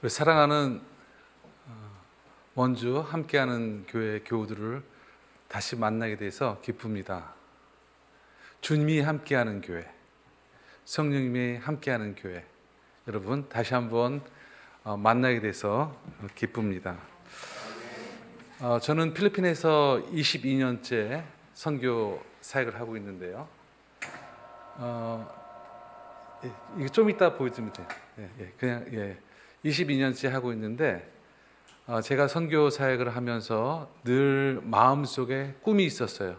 우리 사랑하는 원주 함께하는 교회 교우들을 다시 만나게 돼서 기쁩니다. 주님이 함께하는 교회, 성령님이 함께하는 교회, 여러분 다시 한번 만나게 돼서 기쁩니다. 저는 필리핀에서 22년째 선교 사역을 하고 있는데요. 이거 좀 이따 보여주면 돼요. 그냥 22년째 하고 있는데 제가 선교 사역을 하면서 늘 마음속에 꿈이 있었어요.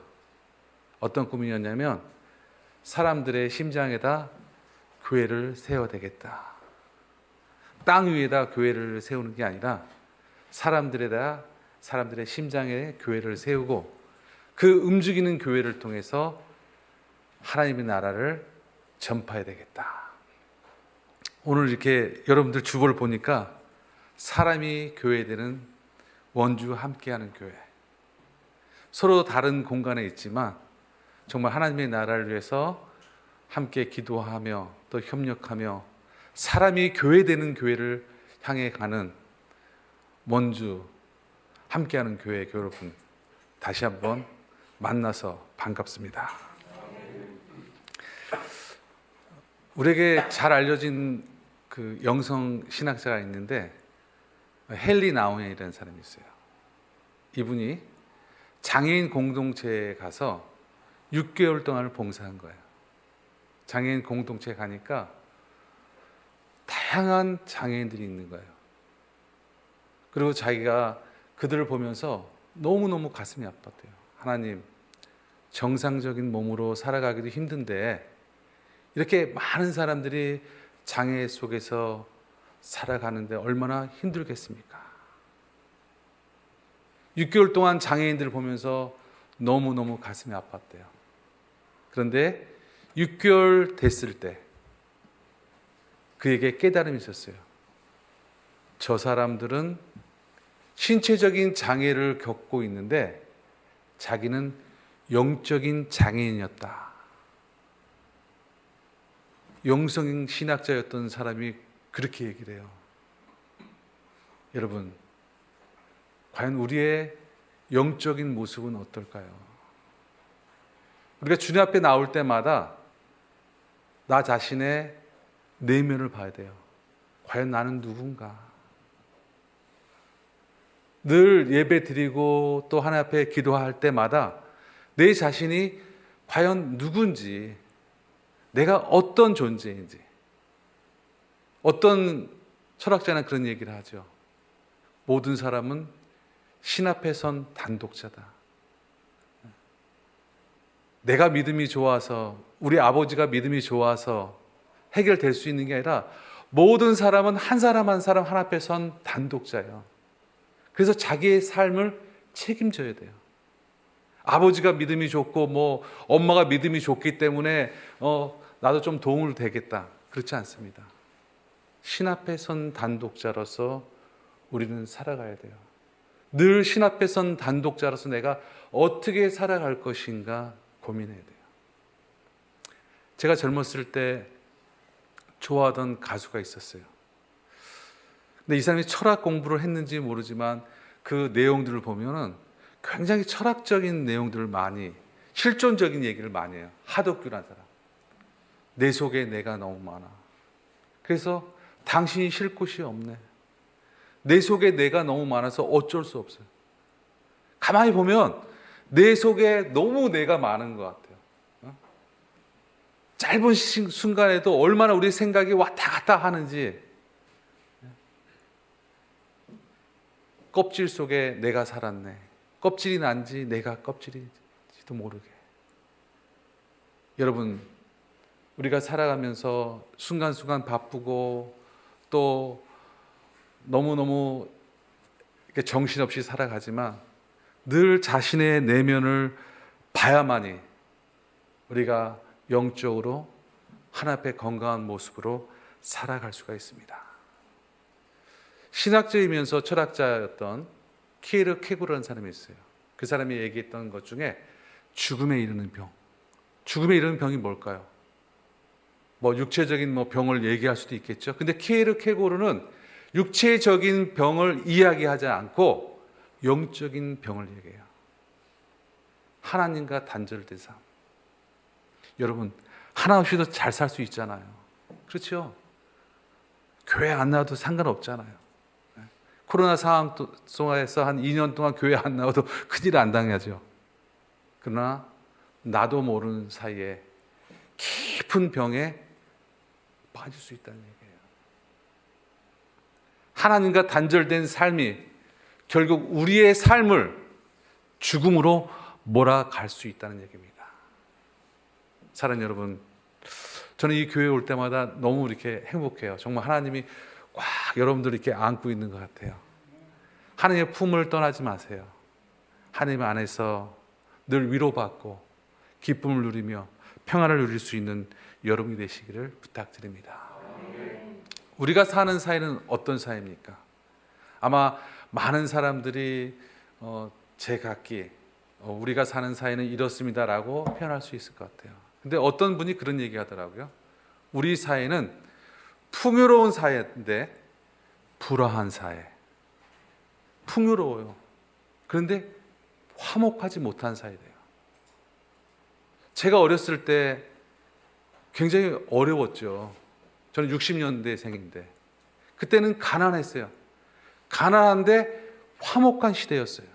어떤 꿈이었냐면 사람들의 심장에다 교회를 세워야 되겠다. 땅 위에다 교회를 세우는 게 아니라 사람들의 심장에 교회를 세우고 그 움직이는 교회를 통해서 하나님의 나라를 전파해야 되겠다. 오늘 이렇게 여러분들 주보를 보니까 사람이 교회되는 원주 함께하는 교회, 서로 다른 공간에 있지만 정말 하나님의 나라를 위해서 함께 기도하며 또 협력하며 사람이 교회되는 교회를 향해 가는 원주 함께하는 교회 여러분, 다시 한번 만나서 반갑습니다. 우리에게 잘 알려진 그 영성 신학자가 있는데 헨리 나우엔이라는 사람이 있어요. 이분이 장애인 공동체에 가서 6개월 동안을 봉사한 거예요. 장애인 공동체에 가니까 다양한 장애인들이 있는 거예요. 그리고 자기가 그들을 보면서 너무너무 가슴이 아팠대요. 하나님, 정상적인 몸으로 살아가기도 힘든데 이렇게 많은 사람들이 장애 속에서 살아가는데 얼마나 힘들겠습니까? 6개월 동안 장애인들을 보면서 너무너무 가슴이 아팠대요. 그런데 6개월 됐을 때 그에게 깨달음이 있었어요. 저 사람들은 신체적인 장애를 겪고 있는데 자기는 영적인 장애인이었다. 영성 신학자였던 사람이 그렇게 얘기를 해요. 여러분, 과연 우리의 영적인 모습은 어떨까요? 우리가 주님 앞에 나올 때마다 나 자신의 내면을 봐야 돼요. 과연 나는 누군가? 늘 예배 드리고 또 하나님 앞에 기도할 때마다 내 자신이 과연 누군지, 내가 어떤 존재인지. 어떤 철학자는 그런 얘기를 하죠. 모든 사람은 신 앞에 선 단독자다. 내가 믿음이 좋아서, 우리 아버지가 믿음이 좋아서 해결될 수 있는 게 아니라 모든 사람은 한 사람 한 사람 하나 앞에 선 단독자예요. 그래서 자기의 삶을 책임져야 돼요. 아버지가 믿음이 좋고 엄마가 믿음이 좋기 때문에 나도 좀 도움을 되겠다. 그렇지 않습니다. 신 앞에 선 단독자로서 우리는 살아가야 돼요. 늘 신 앞에 선 단독자로서 내가 어떻게 살아갈 것인가 고민해야 돼요. 제가 젊었을 때 좋아하던 가수가 있었어요. 근데 이 사람이 철학 공부를 했는지 모르지만 그 내용들을 보면은 굉장히 철학적인 내용들을 실존적인 얘기를 많이 해요. 하덕규라는 사람. 내 속에 내가 너무 많아. 그래서 당신이 쉴 곳이 없네. 내 속에 내가 너무 많아서 어쩔 수 없어요. 가만히 보면 내 속에 너무 내가 많은 것 같아요. 짧은 순간에도 얼마나 우리 생각이 왔다 갔다 하는지. 껍질 속에 내가 살았네. 껍질이 난지 내가 껍질인지도 모르게. 여러분, 우리가 살아가면서 순간순간 바쁘고 또 너무너무 정신없이 살아가지만 늘 자신의 내면을 봐야만이 우리가 영적으로 하나님 앞에 건강한 모습으로 살아갈 수가 있습니다. 신학자이면서 철학자였던 키에르 케고르라는 사람이 있어요. 그 사람이 얘기했던 것 중에 죽음에 이르는 병. 죽음에 이르는 병이 뭘까요? 육체적인 병을 얘기할 수도 있겠죠. 근데 키에르 케고르는 육체적인 병을 이야기하지 않고 영적인 병을 얘기해요. 하나님과 단절된 삶. 여러분, 하나 없이도 잘 살 수 있잖아요. 그렇죠? 교회 안 나와도 상관없잖아요. 코로나 상황 속에서 한 2년 동안 교회 안 나와도 큰일 안 당하죠. 그러나 나도 모르는 사이에 깊은 병에 빠질 수 있다는 얘기예요. 하나님과 단절된 삶이 결국 우리의 삶을 죽음으로 몰아갈 수 있다는 얘기입니다. 사랑하는 여러분, 저는 이 교회에 올 때마다 너무 이렇게 행복해요. 정말 하나님이 꽉 여러분들 이렇게 안고 있는 것 같아요. 하나님의 품을 떠나지 마세요. 하나님 안에서 늘 위로받고 기쁨을 누리며 평안을 누릴 수 있는 여러분이 되시기를 부탁드립니다. 우리가 사는 사회는 어떤 사회입니까? 아마 많은 사람들이 제각기 우리가 사는 사회는 이렇습니다라고 표현할 수 있을 것 같아요. 근데 어떤 분이 그런 얘기 하더라고요. 우리 사회는 풍요로운 사회인데 불화한 사회. 풍요로워요. 그런데 화목하지 못한 사회래요. 제가 어렸을 때 굉장히 어려웠죠. 저는 60년대생인데 그때는 가난했어요. 가난한데 화목한 시대였어요.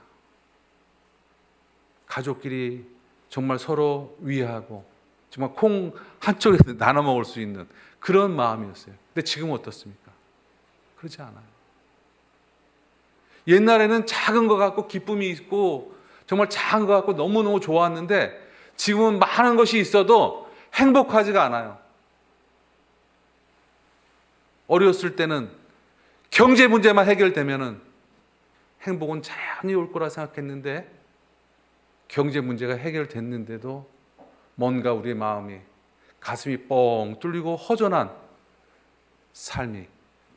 가족끼리 정말 서로 위하고 정말 콩 한쪽에서 나눠 먹을 수 있는 그런 마음이었어요. 근데 지금은 어떻습니까? 그렇지 않아요. 옛날에는 작은 거 갖고 기쁨이 있고 정말 작은 거 갖고 너무너무 좋았는데 지금은 많은 것이 있어도 행복하지가 않아요. 어렸을 때는 경제 문제만 해결되면은 행복은 자연히 올 거라 생각했는데 경제 문제가 해결됐는데도 뭔가 우리의 마음이 가슴이 뻥 뚫리고 허전한 삶이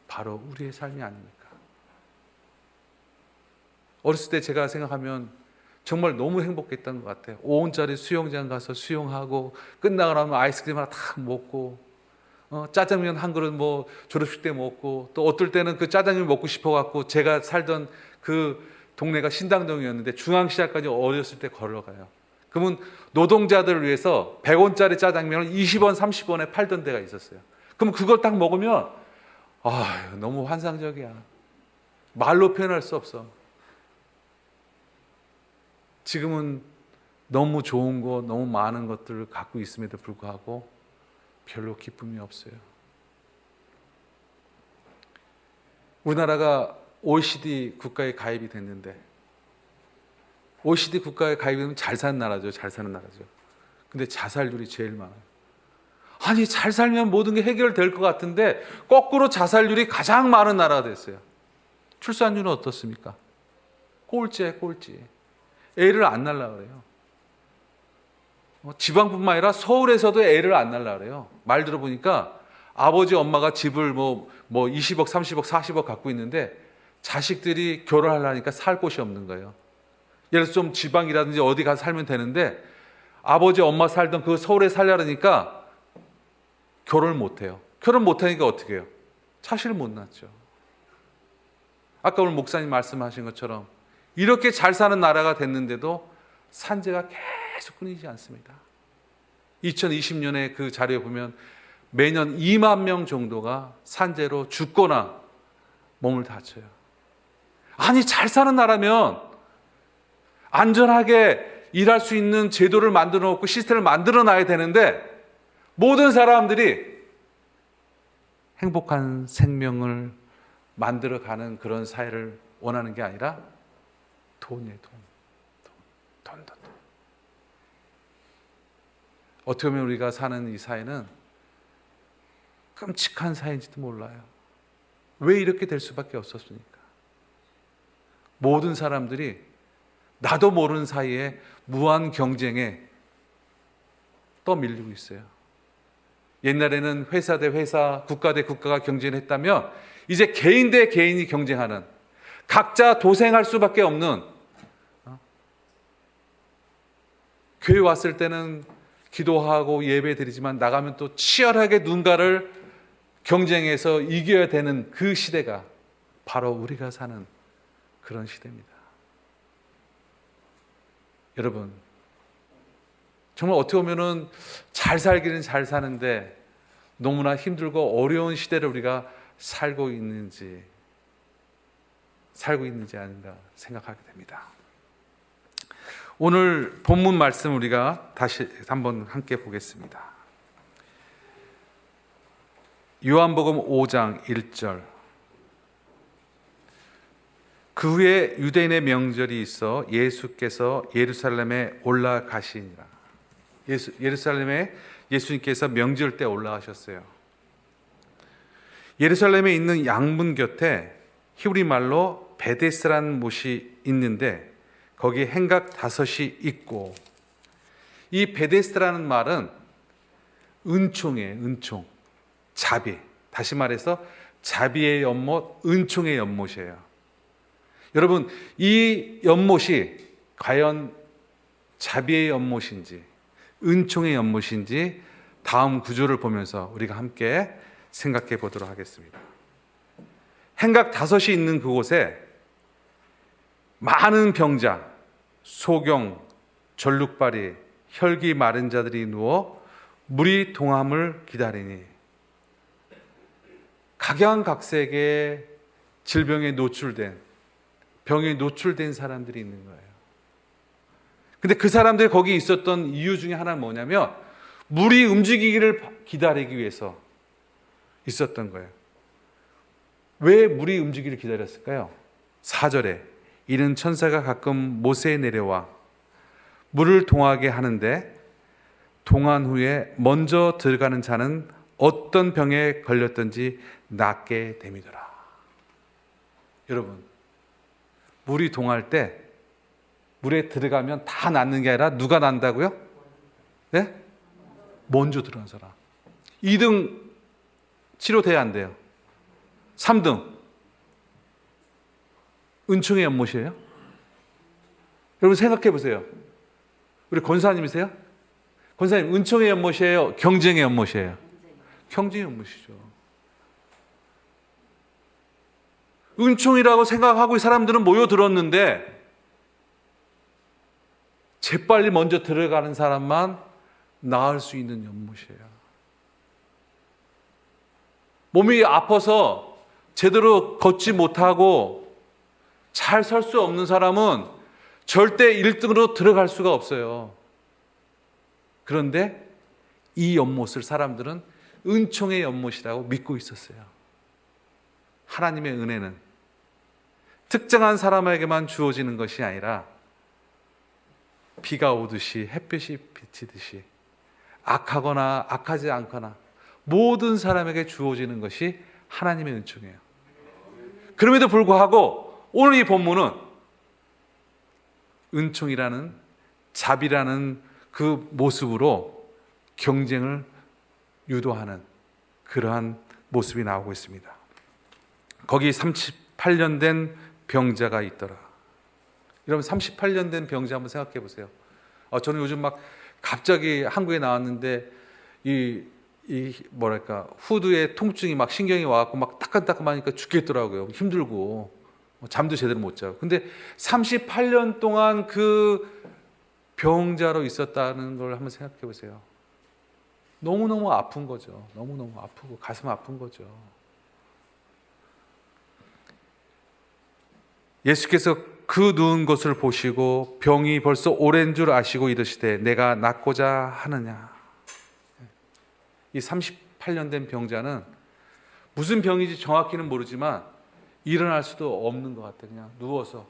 바로 우리의 삶이 아닙니까? 어렸을 때 제가 생각하면 정말 너무 행복했던 것 같아요. 5원짜리 수영장 가서 수영하고 끝나고 나면 아이스크림 하나 탁 먹고 짜장면 한 그릇 뭐 졸업식 때 먹고 또 어떨 때는 그 짜장면 먹고 싶어갖고 제가 살던 그 동네가 신당동이었는데 중앙시장까지 어렸을 때 걸어가요. 그러면 노동자들을 위해서 100원짜리 짜장면을 20원, 30원에 팔던 데가 있었어요. 그럼 그걸 딱 먹으면 너무 환상적이야. 말로 표현할 수 없어. 지금은 너무 좋은 거, 너무 많은 것들을 갖고 있음에도 불구하고 별로 기쁨이 없어요. 우리나라가 OECD 국가에 가입이 됐는데 OECD 국가에 가입되면 잘 사는 나라죠. 잘 사는 나라죠. 근데 자살률이 제일 많아요. 아니 잘 살면 모든 게 해결될 것 같은데 거꾸로 자살률이 가장 많은 나라가 됐어요. 출산율은 어떻습니까? 꼴찌에 꼴찌. 애를 안 낳으려고 그래요. 지방뿐만 아니라 서울에서도 애를 안 낳으려고 그래요. 말 들어보니까 아버지 엄마가 집을 뭐 20억, 30억, 40억 갖고 있는데 자식들이 결혼하려니까 살 곳이 없는 거예요. 예를 들어서 좀 지방이라든지 어디 가서 살면 되는데 아버지 엄마 살던 그 서울에 살려니까 결혼을 못 해요. 결혼 못 하니까 어떻게 해요? 자식을 못 낳죠. 아까 오늘 목사님 말씀하신 것처럼 이렇게 잘 사는 나라가 됐는데도 산재가 계속 끊이지 않습니다. 2020년에 그 자료에 보면 매년 2만 명 정도가 산재로 죽거나 몸을 다쳐요. 아니 잘 사는 나라면 안전하게 일할 수 있는 제도를 만들어 놓고 시스템을 만들어 놔야 되는데 모든 사람들이 행복한 생명을 만들어가는 그런 사회를 원하는 게 아니라 돈이에요. 돈. 어떻게 보면 우리가 사는 이 사회는 끔찍한 사회인지도 몰라요. 왜 이렇게 될 수밖에 없었습니까? 모든 사람들이 나도 모르는 사이에 무한 경쟁에 떠밀리고 있어요. 옛날에는 회사 대 회사, 국가 대 국가가 경쟁했다면 이제 개인 대 개인이 경쟁하는 각자 도생할 수밖에 없는 교회 왔을 때는 기도하고 예배 드리지만 나가면 또 치열하게 누군가를 경쟁해서 이겨야 되는 그 시대가 바로 우리가 사는 그런 시대입니다. 여러분, 정말 어떻게 보면은 잘 살기는 잘 사는데 너무나 힘들고 어려운 시대를 우리가 살고 있는지 아닌가 생각하게 됩니다. 오늘 본문 말씀 우리가 다시 한번 함께 보겠습니다. 요한복음 5장 1절. 그 후에 유대인의 명절이 있어 예수께서 예루살렘에 올라가시니라. 예루살렘에 예수님께서 명절 때 올라가셨어요. 예루살렘에 있는 양문 곁에 히브리 말로 베데스라는 못이 있는데 거기에 행각 5이 있고, 이 베데스라는 말은 은총이에요. 은총, 자비. 다시 말해서 자비의 연못, 은총의 연못이에요. 여러분, 이 연못이 과연 자비의 연못인지 은총의 연못인지 다음 구조를 보면서 우리가 함께 생각해 보도록 하겠습니다. 행각 5이 있는 그곳에 많은 병자, 소경, 절룩발이, 혈기 마른 자들이 누워 물이 동함을 기다리니, 각양각색의 질병에 노출된, 병에 노출된 사람들이 있는 거예요. 근데 그 사람들이 거기 있었던 이유 중에 하나는 뭐냐면 물이 움직이기를 기다리기 위해서 있었던 거예요. 왜 물이 움직이기를 기다렸을까요? 4절에 이는 천사가 가끔 모세에 내려와 물을 동하게 하는데 동한 후에 먼저 들어가는 자는 어떤 병에 걸렸든지 낫게 됨이더라. 여러분, 물이 동할 때 물에 들어가면 다 낫는 게 아니라 누가 난다고요? 네? 먼저 들어간 사람. 2등 치료돼야 안 돼요. 3등 은총의 연못이에요. 여러분 생각해 보세요. 우리 권사님이세요? 권사님, 은총의 연못이에요? 경쟁의 연못이에요? 경쟁의 연못이죠. 은총이라고 생각하고 이 사람들은 모여들었는데 재빨리 먼저 들어가는 사람만 나을 수 있는 연못이에요. 몸이 아파서 제대로 걷지 못하고 잘 설 수 없는 사람은 절대 1등으로 들어갈 수가 없어요. 그런데 이 연못을 사람들은 은총의 연못이라고 믿고 있었어요. 하나님의 은혜는 특정한 사람에게만 주어지는 것이 아니라 비가 오듯이 햇빛이 비치듯이 악하거나 악하지 않거나 모든 사람에게 주어지는 것이 하나님의 은총이에요. 그럼에도 불구하고 오늘 이 본문은 은총이라는, 자비라는 그 모습으로 경쟁을 유도하는 그러한 모습이 나오고 있습니다. 거기 38년 된 병자가 있더라. 여러분, 38년 된 병자 한번 생각해 보세요. 저는 요즘 막 갑자기 한국에 나왔는데 이 뭐랄까 후두에 통증이 막 신경이 와갖고 막 따끔따끔하니까 죽겠더라고요. 힘들고 잠도 제대로 못 자고. 근데 38년 동안 그 병자로 있었다는 걸 한번 생각해 보세요. 너무너무 아픈 거죠. 너무너무 아프고 가슴 아픈 거죠. 예수께서 그 누운 것을 보시고 병이 벌써 오랜 줄 아시고 이르시되 내가 낫고자 하느냐. 이 38년 된 병자는 무슨 병인지 정확히는 모르지만 일어날 수도 없는 것 같아요. 그냥 누워서.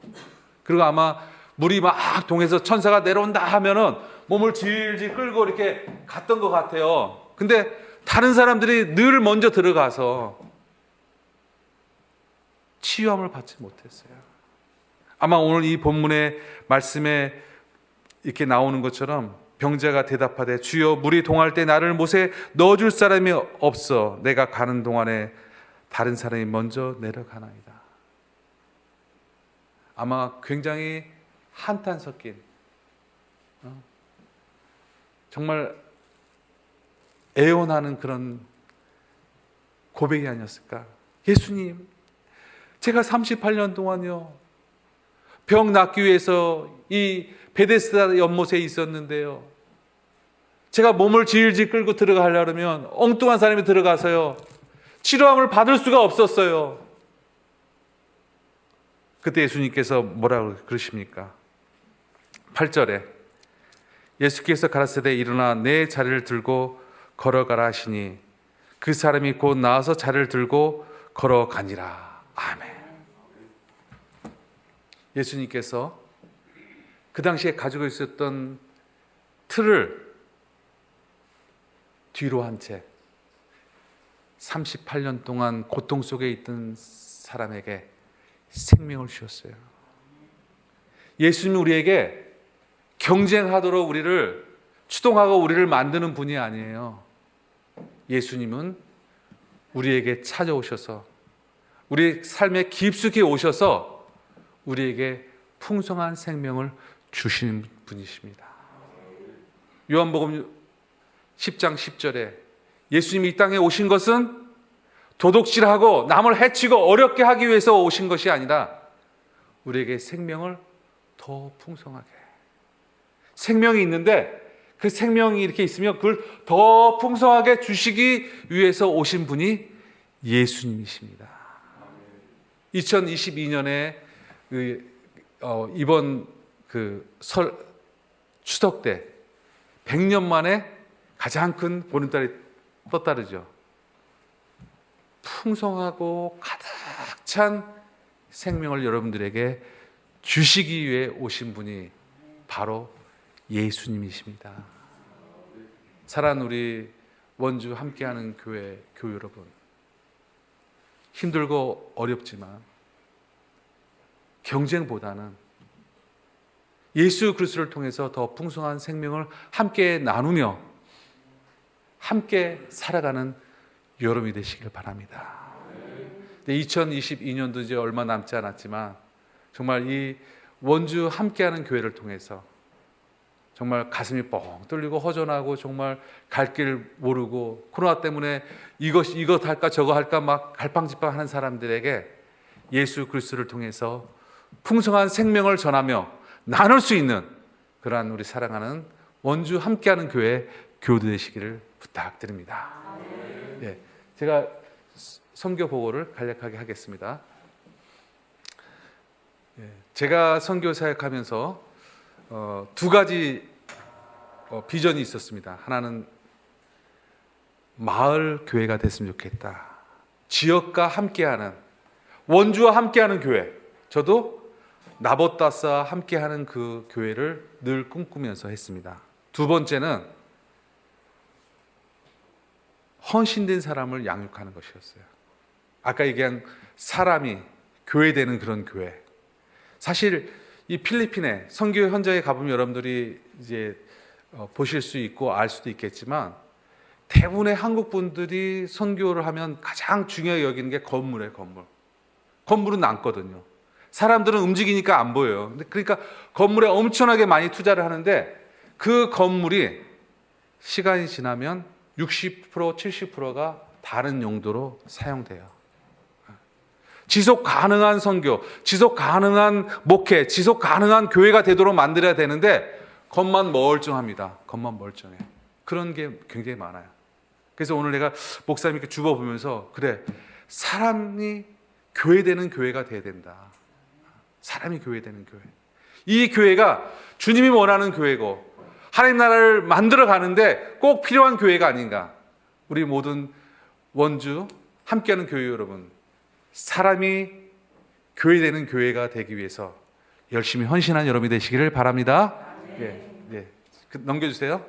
그리고 아마 물이 막 동해서 천사가 내려온다 하면은 몸을 질질 끌고 이렇게 갔던 것 같아요. 근데 다른 사람들이 늘 먼저 들어가서 치유함을 받지 못했어요. 아마 오늘 이 본문의 말씀에 이렇게 나오는 것처럼 병자가 대답하되 주여 물이 동할 때 나를 못에 넣어줄 사람이 없어 내가 가는 동안에 다른 사람이 먼저 내려가나이다. 아마 굉장히 한탄 섞인 정말 애원하는 그런 고백이 아니었을까. 예수님, 제가 38년 동안요, 병 낫기 위해서 이 베데스다 연못에 있었는데요, 제가 몸을 질질 끌고 들어가려면 엉뚱한 사람이 들어가서요, 치료함을 받을 수가 없었어요. 그때 예수님께서 뭐라고 그러십니까? 8절에 예수께서 가라사대 일어나 내 자리를 들고 걸어가라 하시니 그 사람이 곧 나와서 자리를 들고 걸어가니라. 아멘. 예수님께서 그 당시에 가지고 있었던 틀을 뒤로 한 채 38년 동안 고통 속에 있던 사람에게 생명을 주셨어요. 예수님은 우리에게 경쟁하도록 우리를 추동하고 우리를 만드는 분이 아니에요. 예수님은 우리에게 찾아오셔서 우리 삶에 깊숙이 오셔서 우리에게 풍성한 생명을 주시는 분이십니다. 요한복음 10장 10절에 예수님이 이 땅에 오신 것은 도둑질하고 남을 해치고 어렵게 하기 위해서 오신 것이 아니라 우리에게 생명을 더 풍성하게, 생명이 있는데 그 생명이 이렇게 있으면 그걸 더 풍성하게 주시기 위해서 오신 분이 예수님이십니다. 2022년에 이번 설 추석 때 100년 만에 가장 큰 보름달이 떴다르죠. 풍성하고 가득 찬 생명을 여러분들에게 주시기 위해 오신 분이 바로 예수님이십니다. 사랑하는 우리 원주 함께하는 교회 여러분, 힘들고 어렵지만 경쟁보다는 예수 그리스도를 통해서 더 풍성한 생명을 함께 나누며 함께 살아가는 여러분이 되시길 바랍니다. 2022년도 이제 얼마 남지 않았지만 정말 이 원주 함께하는 교회를 통해서 정말 가슴이 뻥 뚫리고 허전하고 정말 갈 길 모르고 코로나 때문에 이것 할까 저거 할까 막 갈팡질팡하는 사람들에게 예수 그리스도를 통해서 풍성한 생명을 전하며 나눌 수 있는 그러한 우리 사랑하는 원주 함께하는 교회 교도 되시기를 부탁드립니다. 네, 제가 선교 보고를 간략하게 하겠습니다. 제가 선교 사역하면서 두 가지 비전이 있었습니다. 하나는 마을 교회가 됐으면 좋겠다. 지역과 함께하는, 원주와 함께하는 교회. 저도 나보따스와 함께하는 그 교회를 늘 꿈꾸면서 했습니다. 두 번째는 헌신된 사람을 양육하는 것이었어요. 아까 얘기한 사람이 교회 되는 그런 교회. 사실 이 필리핀에 선교 현장에 가보면 여러분들이 이제 보실 수 있고 알 수도 있겠지만 대부분의 한국 분들이 선교를 하면 가장 중요하게 여기는 게 건물이에요. 건물은 남거든요. 사람들은 움직이니까 안 보여요. 그러니까 건물에 엄청나게 많이 투자를 하는데 그 건물이 시간이 지나면 60%, 70%가 다른 용도로 사용돼요. 지속 가능한 선교, 지속 가능한 목회, 지속 가능한 교회가 되도록 만들어야 되는데 겉만 멀쩡합니다. 겉만 멀쩡해. 그런 게 굉장히 많아요. 그래서 오늘 내가 목사님 이렇게 주워 보면서 그래, 사람이 교회되는 교회가 돼야 된다. 사람이 교회되는 교회. 이 교회가 주님이 원하는 교회고 하나님 나라를 만들어 가는데 꼭 필요한 교회가 아닌가. 우리 모든 원주 함께하는 교회 여러분, 사람이 교회되는 교회가 되기 위해서 열심히 헌신한 여러분이 되시기를 바랍니다. 넘겨주세요.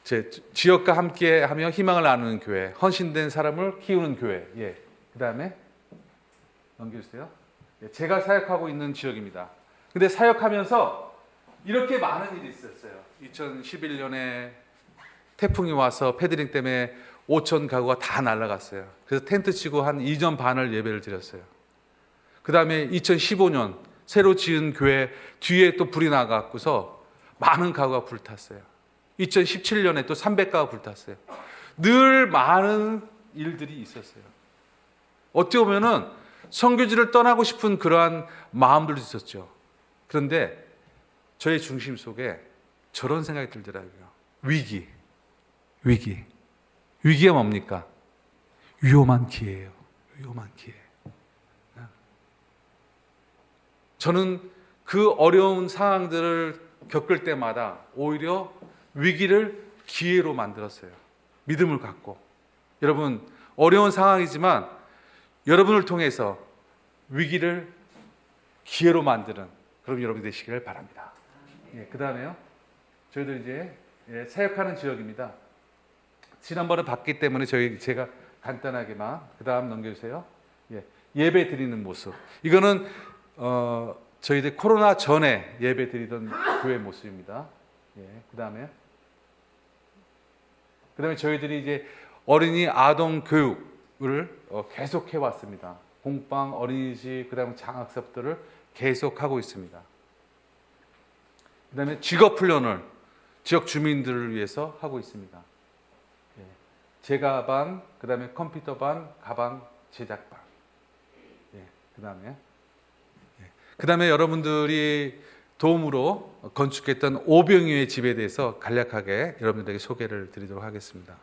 제 지역과 함께하며 희망을 나누는 교회, 헌신된 사람을 키우는 교회. 그 다음에 넘겨주세요. 제가 사역하고 있는 지역입니다. 근데 사역하면서 이렇게 많은 일이 있었어요. 2011년에 태풍이 와서 패드링 때문에 5천 가구가 다 날아갔어요. 그래서 텐트 치고 한 2년 반을 예배를 드렸어요. 그 다음에 2015년 새로 지은 교회 뒤에 또 불이 나가고서 많은 가구가 불탔어요. 2017년에 또 300가구가 불탔어요. 늘 많은 일들이 있었어요. 어떻게 보면은 선교지를 떠나고 싶은 그러한 마음들도 있었죠. 그런데 저의 중심 속에 저런 생각이 들더라고요. 위기가 뭡니까? 위험한 기회예요. 위험한 기회. 저는 그 어려운 상황들을 겪을 때마다 오히려 위기를 기회로 만들었어요. 믿음을 갖고. 여러분, 어려운 상황이지만 여러분을 통해서 위기를 기회로 만드는 그런 여러분이 되시기를 바랍니다. 그 다음에요. 저희들 이제 사역하는 지역입니다. 지난번에 봤기 때문에 제가 간단하게만 그 다음 넘겨주세요. 예배 드리는 모습. 이거는 저희들 코로나 전에 예배 드리던 교회 모습입니다. 그 다음에 저희들이 이제 어린이 아동 교육을 계속해 왔습니다. 공방, 어린이집, 그 다음에 장학습들을 계속하고 있습니다. 그 다음에 직업 훈련을 지역 주민들을 위해서 하고 있습니다. 제가반, 그 다음에 컴퓨터반, 가방 제작반. 그 다음에 여러분들이 도움으로 건축했던 오병이의 집에 대해서 간략하게 여러분들에게 소개를 드리도록 하겠습니다.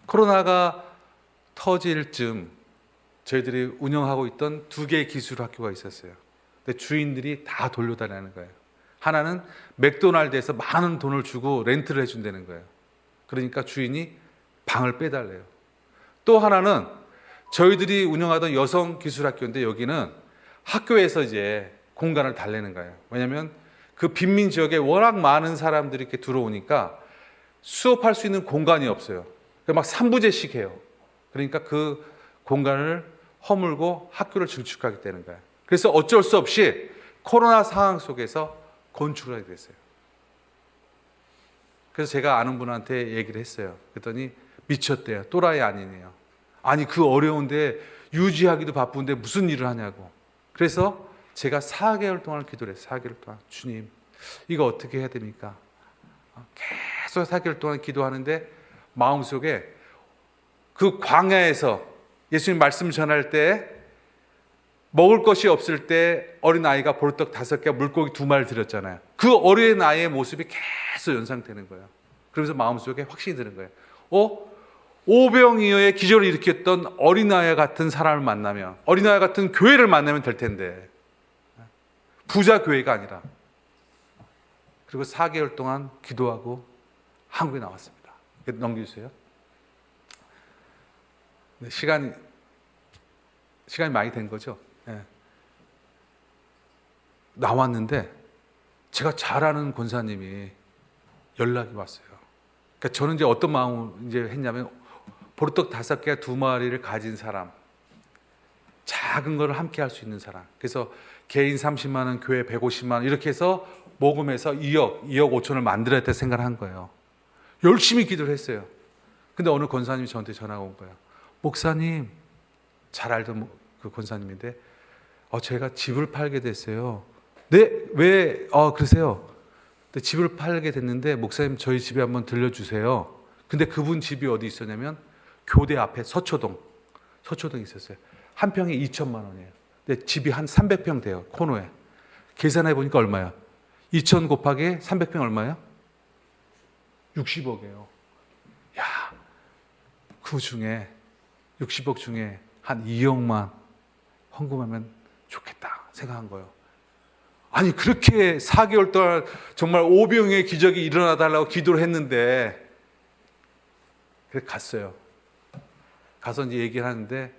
코로나가 터질 즈음 저희들이 운영하고 있던 2개의 기술 학교가 있었어요. 근데 주인들이 다 돌려다니는 거예요. 하나는 맥도날드에서 많은 돈을 주고 렌트를 해준다는 거예요. 그러니까 주인이 방을 빼달래요. 또 하나는 저희들이 운영하던 여성 기술 학교인데 여기는 학교에서 이제 공간을 달래는 거예요. 왜냐하면 그 빈민 지역에 워낙 많은 사람들이 이렇게 들어오니까 수업할 수 있는 공간이 없어요. 막 3부제씩 해요. 그러니까 그 공간을 허물고 학교를 증축하게 되는 거예요. 그래서 어쩔 수 없이 코로나 상황 속에서 건축을 하게 됐어요. 그래서 제가 아는 분한테 얘기를 했어요. 그랬더니 미쳤대요. 또라이 아니네요. 아니 그 어려운데 유지하기도 바쁜데 무슨 일을 하냐고. 그래서 제가 4개월 동안 기도를 했어요. 4개월 동안. 주님, 이거 어떻게 해야 됩니까? 계속 4개월 동안 기도하는데 마음속에 그 광야에서 예수님 말씀 전할 때 먹을 것이 없을 때 어린아이가 보리떡 5개, 물고기 2마리 드렸잖아요. 그 어린아이의 모습이 계속 연상되는 거예요. 그러면서 마음속에 확신이 드는 거예요. 오병이어의 기적을 일으켰던 어린아이 같은 사람을 만나면, 어린아이 같은 교회를 만나면 될 텐데 부자 교회가 아니라. 그리고 4개월 동안 기도하고 한국에 나왔습니다. 넘겨주세요. 네, 시간이 많이 된 거죠. 네. 나왔는데 제가 잘 아는 권사님이 연락이 왔어요. 그러니까 저는 이제 어떤 마음을 이제 했냐면 보리떡 5개, 2마리를 가진 사람, 작은 걸 함께 할 수 있는 사람. 그래서 개인 30만 원, 교회 150만 원 이렇게 해서 모금해서 2억 5천을 만들어야 생각을 한 거예요. 열심히 기도를 했어요. 근데 어느 권사님이 저한테 전화가 온 거예요. 목사님, 잘 알던 그 권사님인데 제가 집을 팔게 됐어요. 네? 왜? 그러세요? 근데 집을 팔게 됐는데 목사님 저희 집에 한번 들려주세요. 근데 그분 집이 어디 있었냐면 교대 앞에 서초동에 있었어요. 한 평에 2천만 원이에요. 근데 집이 한 300평 돼요. 코너에. 계산해 보니까 얼마야? 2천 곱하기 300평 얼마야? 60억이에요. 야, 그 중에 60억 중에 한 2억만 헌금하면 좋겠다 생각한 거예요. 아니 그렇게 4개월 동안 정말 오병이의 기적이 일어나 달라고 기도를 했는데 그래서 갔어요. 가서 이제 얘기를 하는데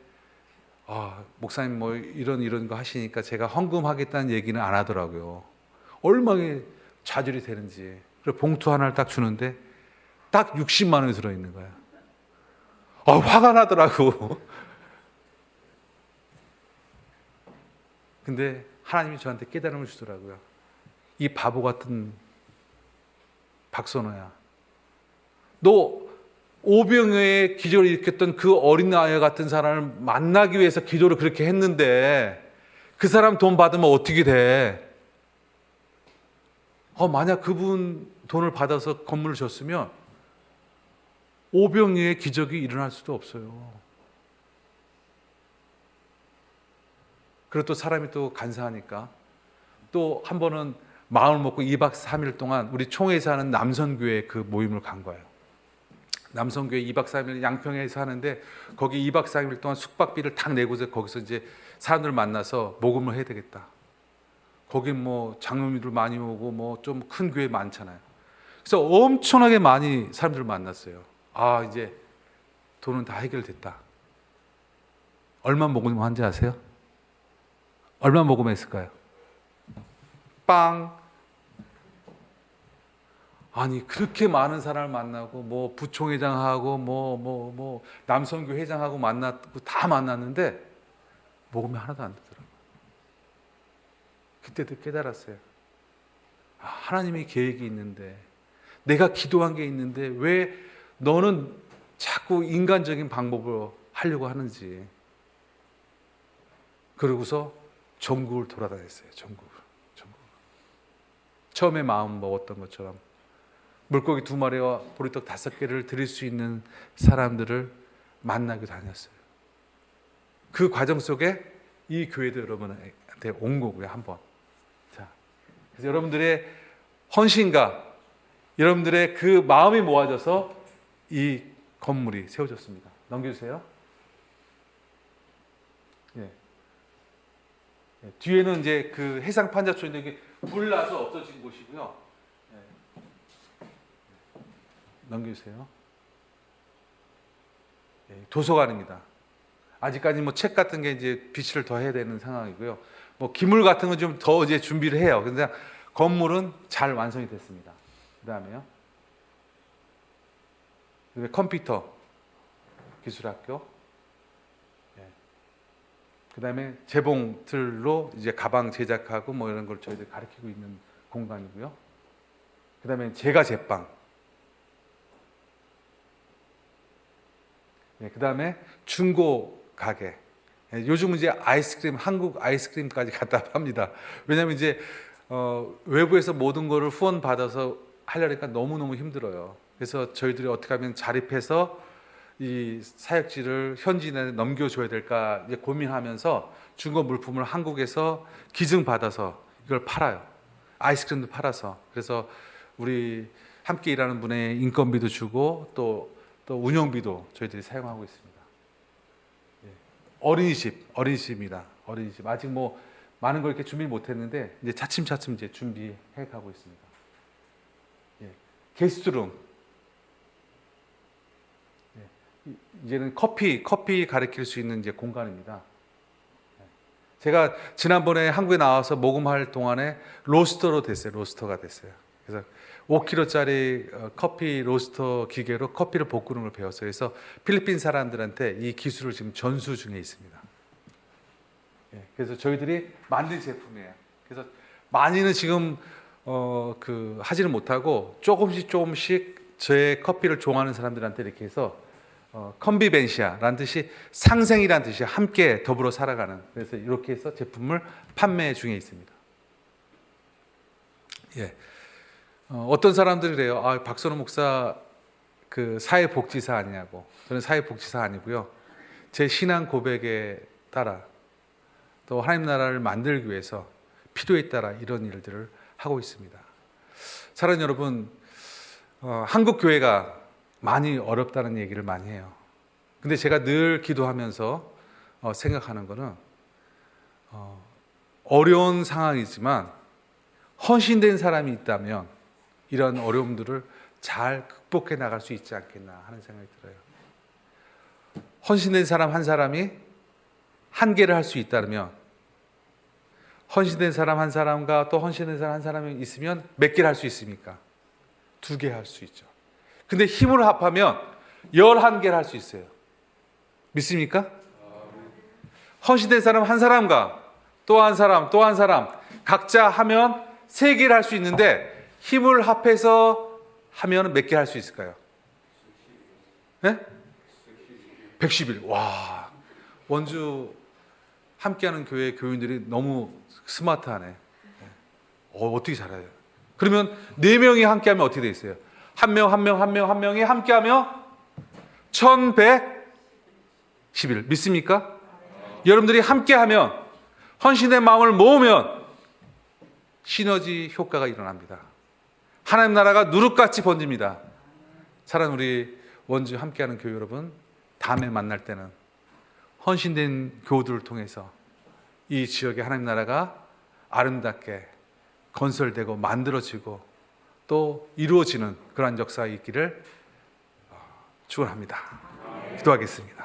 목사님 뭐 이런 거 하시니까 제가 헌금하겠다는 얘기는 안 하더라고요. 얼마나 좌절이 되는지. 그래서 봉투 하나를 딱 주는데 딱 60만 원이 들어있는 거예요. 화가 나더라고. 근데 하나님이 저한테 깨달음을 주더라고요. 이 바보 같은 박선호야. 너 오병이어의 기적을 일으켰던 그 어린아이 같은 사람을 만나기 위해서 기도를 그렇게 했는데 그 사람 돈 받으면 어떻게 돼? 만약 그분 돈을 받아서 건물을 줬으면 오병이어의 기적이 일어날 수도 없어요. 그리고 또 사람이 또 간사하니까 또 한 번은 마음을 먹고 2박 3일 동안 우리 총회에서 하는 남선교회 그 모임을 간 거예요. 남선교회 2박 3일 양평에서 하는데 거기 2박 3일 동안 숙박비를 탁 내고서 거기서 이제 사람들 만나서 복음을 해야 되겠다. 거긴 뭐 장로님들 많이 오고 뭐 좀 큰 교회 많잖아요. 그래서 엄청나게 많이 사람들 만났어요. 아, 이제 돈은 다 해결됐다. 얼마 모금한지 아세요? 얼마 모금했을까요? 빵. 아니, 그렇게 많은 사람을 만나고 뭐 부총회장하고 뭐 남선교 회장하고 만났고 다 만났는데 모금이 하나도 안 되더라고요. 그때도 깨달았어요. 아, 하나님의 계획이 있는데, 내가 기도한 게 있는데 왜 너는 자꾸 인간적인 방법으로 하려고 하는지. 그러고서 전국을 돌아다녔어요. 전국을. 처음에 마음 먹었던 것처럼 물고기 2마리와 보리떡 5개를 드릴 수 있는 사람들을 만나고 다녔어요. 그 과정 속에 이 교회도 여러분한테 온 거고요, 한번. 자, 그래서 여러분들의 헌신과 여러분들의 그 마음이 모아져서 이 건물이 세워졌습니다. 넘겨주세요. 예. 뒤에는 이제 그 해상 판자촌인데 불 나서 없어진 곳이고요. 넘겨주세요. 도서관입니다. 아직까지 뭐 책 같은 게 이제 비치를 더 해야 되는 상황이고요. 뭐 기물 같은 건 좀 더 이제 준비를 해요. 근데 건물은 잘 완성이 됐습니다. 그다음에요. 컴퓨터 기술학교. 그다음에 재봉틀로 이제 가방 제작하고 뭐 이런 걸 저희들 가르치고 있는 공간이고요. 그다음에 제가 제빵. 그다음에 중고 가게. 요즘은 이제 아이스크림, 한국 아이스크림까지 갖다 팝니다. 왜냐하면 이제 외부에서 모든 거를 후원 받아서 하려니까 너무너무 힘들어요. 그래서 저희들이 어떻게 하면 자립해서 이 사역지를 현지인한테 넘겨줘야 될까 이제 고민하면서 중고 물품을 한국에서 기증받아서 이걸 팔아요. 아이스크림도 팔아서. 그래서 우리 함께 일하는 분의 인건비도 주고 또 운영비도 저희들이 사용하고 있습니다. 어린이집입니다. 어린이집. 아직 뭐 많은 걸 이렇게 준비 못했는데 이제 차츰차츰 이제 준비해 가고 있습니다. 게스트룸. 이제는 커피 가르칠 수 있는 이제 공간입니다. 제가 지난번에 한국에 나와서 모금할 동안에 로스터가 됐어요. 그래서 5kg짜리 커피 로스터 기계로 커피를 볶는 걸 배웠어요. 그래서 필리핀 사람들한테 이 기술을 지금 전수 중에 있습니다. 그래서 저희들이 만든 제품이에요. 그래서 많이는 지금 하지는 못하고 조금씩 제 커피를 좋아하는 사람들한테 이렇게 해서 컨비벤시아라는 뜻이 상생이라는 뜻이 함께 더불어 살아가는. 그래서 이렇게 해서 제품을 판매 중에 있습니다. 어떤 사람들이 그래요. 아, 박선호 목사 그 사회복지사 아니냐고. 저는 사회복지사 아니고요. 제 신앙 고백에 따라 또 하나님 나라를 만들기 위해서 필요에 따라 이런 일들을 하고 있습니다. 사랑하는 여러분, 한국 교회가 많이 어렵다는 얘기를 많이 해요. 근데 제가 늘 기도하면서 생각하는 거는 어려운 상황이지만 헌신된 사람이 있다면 이런 어려움들을 잘 극복해 나갈 수 있지 않겠나 하는 생각이 들어요. 헌신된 사람 한 사람이 한 개를 할 수 있다면 헌신된 사람 한 사람과 또 헌신된 사람 한 사람이 있으면 몇 개를 할 수 있습니까? 2개 할 수 있죠. 근데 힘을 합하면 11개를 할 수 있어요. 믿습니까? 헌신된 사람 한 사람과 또 한 사람 각자 하면 3개를 할 수 있는데 힘을 합해서 하면 몇 개 할 수 있을까요? 네? 111. 와, 원주 함께하는 교회 교인들이 너무 스마트하네. 어떻게 잘해요? 그러면 4명이 함께하면 어떻게 돼 있어요? 한 명이 함께하면 1111. 믿습니까? 여러분들이 함께하면 헌신된 마음을 모으면 시너지 효과가 일어납니다. 하나님 나라가 누룩같이 번집니다. 사랑하는 우리 원주 함께하는 교회 여러분, 다음에 만날 때는 헌신된 교우들을 통해서 이 지역의 하나님 나라가 아름답게 건설되고 만들어지고 또 이루어지는 그러한 역사가 있기를 축원합니다. 기도하겠습니다.